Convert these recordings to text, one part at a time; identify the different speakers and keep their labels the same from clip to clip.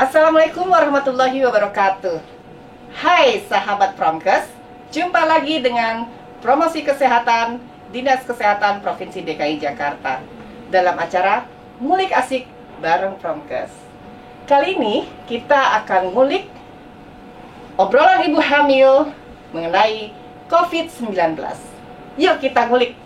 Speaker 1: Assalamualaikum warahmatullahi wabarakatuh. Hai sahabat Promkes, jumpa lagi dengan promosi kesehatan Dinas Kesehatan Provinsi DKI Jakarta dalam acara Ngulik Asik bareng Promkes. Kali ini kita akan ngulik obrolan ibu hamil mengenai COVID-19. Yuk kita ngulik.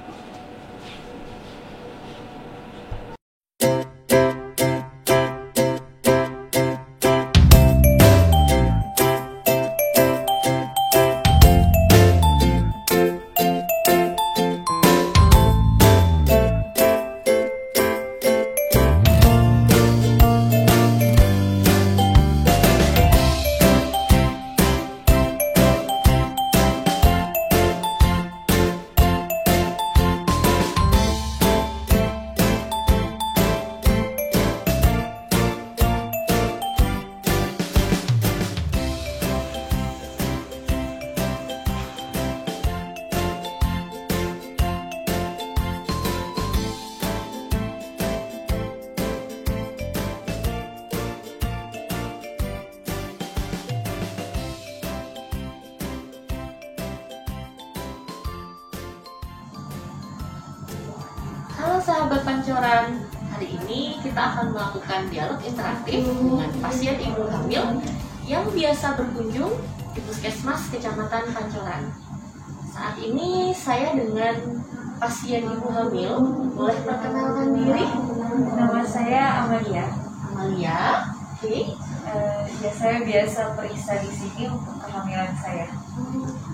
Speaker 2: Halo sahabat pancoran, hari ini kita akan melakukan dialog interaktif dengan pasien ibu hamil yang biasa berkunjung di Puskesmas Kecamatan Pancoran. Saat ini saya dengan pasien ibu hamil, boleh perkenalkan diri?
Speaker 3: Nama saya Amalia.
Speaker 2: Amalia, oke.
Speaker 3: Ya, saya biasa periksa di sini untuk kehamilan saya.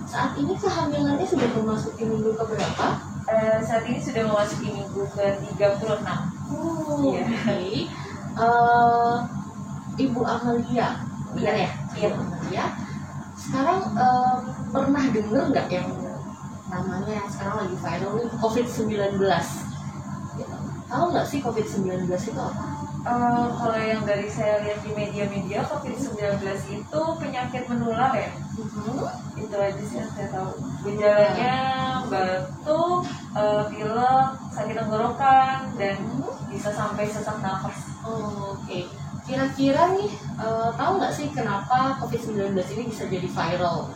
Speaker 2: Saat ini kehamilannya sudah memasuki minggu keberapa?
Speaker 3: Saat ini sudah memasuki minggu ke-36.
Speaker 2: Oh,
Speaker 3: Iya.
Speaker 2: oke. Ibu Amalia, benar ya?
Speaker 3: Iya.
Speaker 2: Ibu Amalia. Sekarang pernah dengar nggak yang namanya yang sekarang lagi viral nih COVID-19? Gitu. Tahu nggak sih COVID-19 itu apa?
Speaker 3: Kalau yang dari saya lihat di media-media, COVID-19 itu penyakit menular ya. Itu aja sih yang saya tahu. Gejalanya batuk, pilek, sakit tenggorokan, dan bisa sampai sesak nafas.
Speaker 2: Oh, oke. Kira-kira nih tahu nggak sih kenapa COVID-19 ini bisa jadi viral?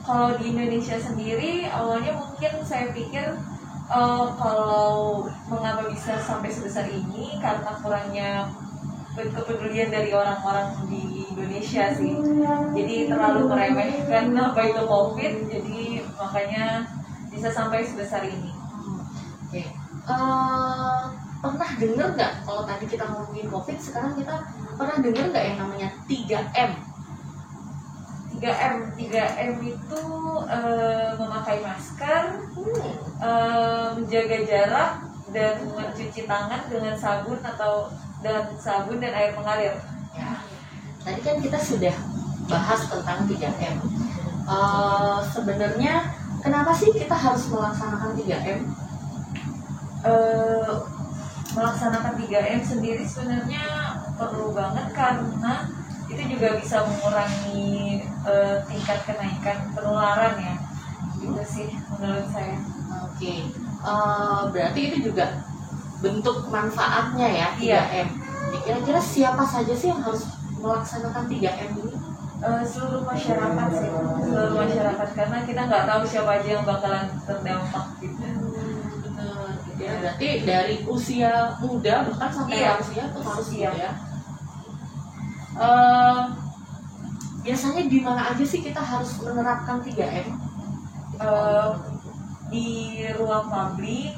Speaker 3: Kalau di Indonesia sendiri, awalnya mungkin saya pikir kalau mengapa bisa sampai sebesar ini karena kurangnya kepedulian dari orang-orang di Indonesia sih. Jadi terlalu meremehkan apa itu COVID, jadi makanya bisa sampai sebesar ini.
Speaker 2: Oke. Pernah dengar nggak kalau tadi kita ngomongin COVID, sekarang kita pernah dengar nggak yang namanya 3M?
Speaker 3: 3M itu memakai masker, menjaga jarak, dan mencuci tangan dengan sabun dan air mengalir.
Speaker 2: Ya. Tadi kan kita sudah bahas tentang 3M. Sebenarnya kenapa sih kita harus melaksanakan 3M?
Speaker 3: Melaksanakan 3M sendiri sebenarnya perlu banget karena itu juga bisa mengurangi tingkat kenaikan penularan ya. Gitu sih menurut saya.
Speaker 2: Oke. Berarti itu juga bentuk manfaatnya ya 3M. Kira-kira siapa saja sih yang harus melaksanakan 3M ini?
Speaker 3: Seluruh masyarakat sih, seluruh masyarakat, karena kita nggak tahu siapa aja yang bakalan terdampak gitu.
Speaker 2: Ya, berarti dari usia muda bahkan sampai usia tuh harus
Speaker 3: Iya.
Speaker 2: ya. Biasanya di mana aja sih kita harus menerapkan 3M?
Speaker 3: Di ruang publik,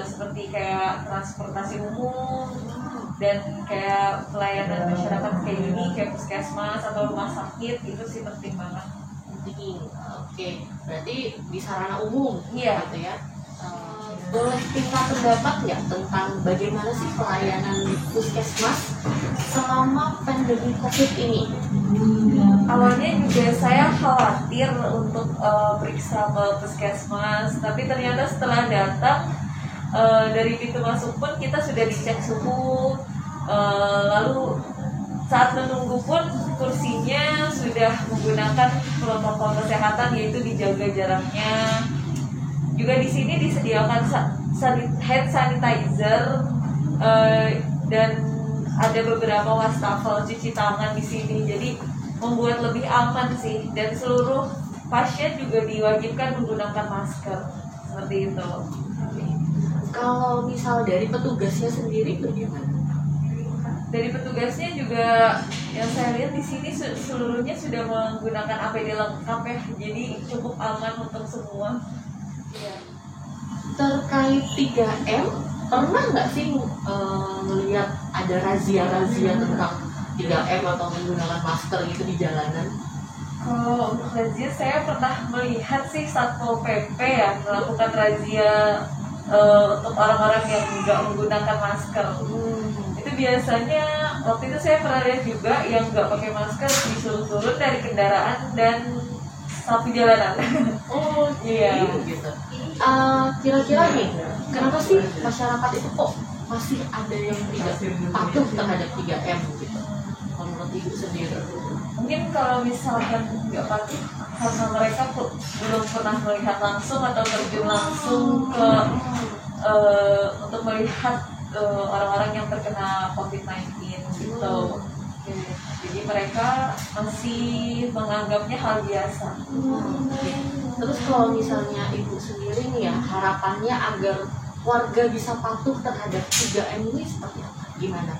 Speaker 3: seperti kayak transportasi umum dan kayak pelayanan masyarakat kayak gini, kayak puskesmas atau rumah sakit, itu sih penting banget.
Speaker 2: Oke, berarti di sarana umum
Speaker 3: Iya.
Speaker 2: gitu ya. Boleh minta pendapat nggak tentang bagaimana sih pelayanan di puskesmas selama pandemi COVID ini?
Speaker 3: Awalnya juga saya khawatir untuk periksa ke puskesmas, tapi ternyata setelah datang dari pintu masuk pun kita sudah dicek suhu, lalu saat menunggu pun kursinya sudah menggunakan protokol kesehatan, yaitu dijaga jaraknya. Juga di sini disediakan hand sanitizer dan ada beberapa wastafel cuci tangan di sini, jadi membuat lebih aman sih. Dan seluruh pasien juga diwajibkan menggunakan masker seperti itu.
Speaker 2: Kalau misal dari petugasnya sendiri bagaimana?
Speaker 3: Dari petugasnya juga yang saya lihat di sini seluruhnya sudah menggunakan APD lengkap ya, jadi cukup aman untuk semua. Ya.
Speaker 2: Terkait 3M, pernah nggak sih melihat ada razia-razia tentang 3M atau menggunakan masker gitu di jalanan?
Speaker 3: Kalau untuk razia saya pernah melihat sih Satpol PP ya melakukan razia untuk orang-orang yang nggak menggunakan masker. Itu biasanya waktu itu saya pernah lihat juga yang nggak pakai masker disuruh turun dari kendaraan dan sapu jalanan.
Speaker 2: Oh
Speaker 3: iya.
Speaker 2: Gitu. Kira-kira nih, kenapa sih masyarakat itu kok masih ada yang tidak patuh terhadap 3M gitu? Kalau menurut Ibu sendiri?
Speaker 3: Mungkin kalau misalkan nggak patuh karena mereka belum pernah melihat langsung atau terjun langsung ke untuk melihat orang-orang yang terkena COVID-19 gitu. Jadi mereka masih menganggapnya hal biasa.
Speaker 2: Terus kalau misalnya Ibu sendiri nih ya, harapannya agar warga bisa patuh terhadap 3M ini seperti apa? Gimana?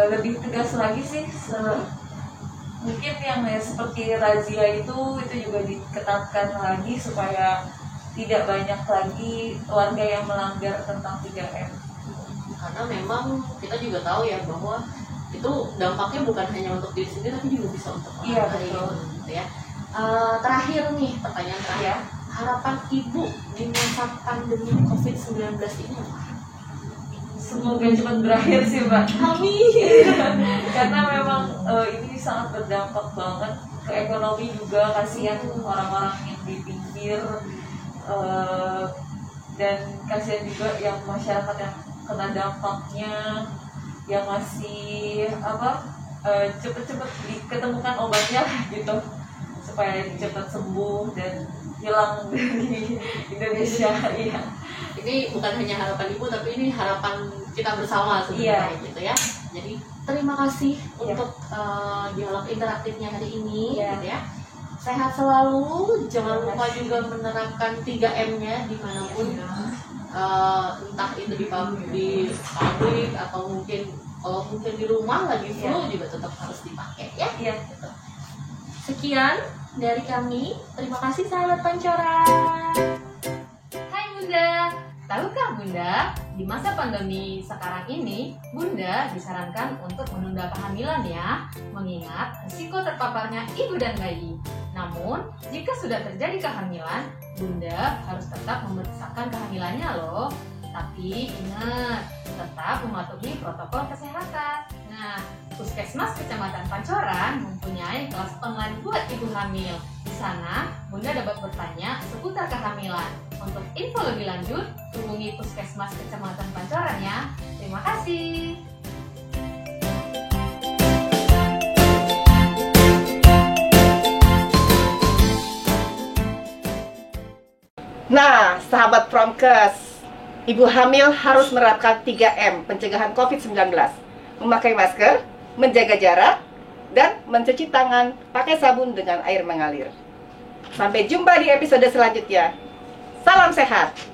Speaker 3: Lebih tegas lagi sih. Mungkin yang seperti razia itu juga diketatkan lagi supaya tidak banyak lagi warga yang melanggar tentang 3M.
Speaker 2: Karena memang kita juga tahu ya bahwa itu dampaknya bukan hanya untuk diri sendiri tapi juga bisa untuk orang lain gitu ya. Terakhir nih, pertanyaan terakhir.
Speaker 3: Ya.
Speaker 2: Harapan Ibu di masa pandemi COVID-19 ini apa?
Speaker 3: Semoga cepat berakhir sih Mbak.
Speaker 2: Amin.
Speaker 3: Karena memang ini sangat berdampak banget ke ekonomi juga, kasihan orang-orang yang di pinggir dan kasihan juga yang masyarakat yang kena dampaknya, yang masih cepet-cepet diketemukan obatnya gitu supaya cepat sembuh dan hilang dari Indonesia. Iya.
Speaker 2: Ini bukan hanya harapan Ibu tapi ini harapan kita bersama sebenarnya gitu ya. Jadi terima kasih untuk dialog interaktifnya hari ini gitu ya. Sehat selalu, jangan lupa juga menerapkan 3M-nya dimanapun, entah itu di pabrik atau mungkin kalau mungkin di rumah lagi flu juga tetap harus dipakai ya. Gitu. Sekian dari kami, terima kasih sahabat Pancoran.
Speaker 4: Hai Bunda, tahukah Bunda, di masa pandemi sekarang ini, Bunda disarankan untuk menunda kehamilan ya, mengingat risiko terpaparnya ibu dan bayi. Namun, jika sudah terjadi kehamilan, Bunda harus tetap memeriksakan kehamilannya loh. Tapi ingat, tetap mematuhi protokol kesehatan. Nah, Puskesmas Kecamatan Pancoran mempunyai kelas online buat ibu hamil. Di sana, Bunda dapat bertanya seputar kehamilan. Untuk info lebih lanjut, hubungi Puskesmas Kecamatan Pancoran ya. Terima kasih.
Speaker 1: Nah, sahabat Promkes, ibu hamil harus menerapkan 3M pencegahan COVID-19. Memakai masker, menjaga jarak, dan mencuci tangan pakai sabun dengan air mengalir. Sampai jumpa di episode selanjutnya. Salam sehat!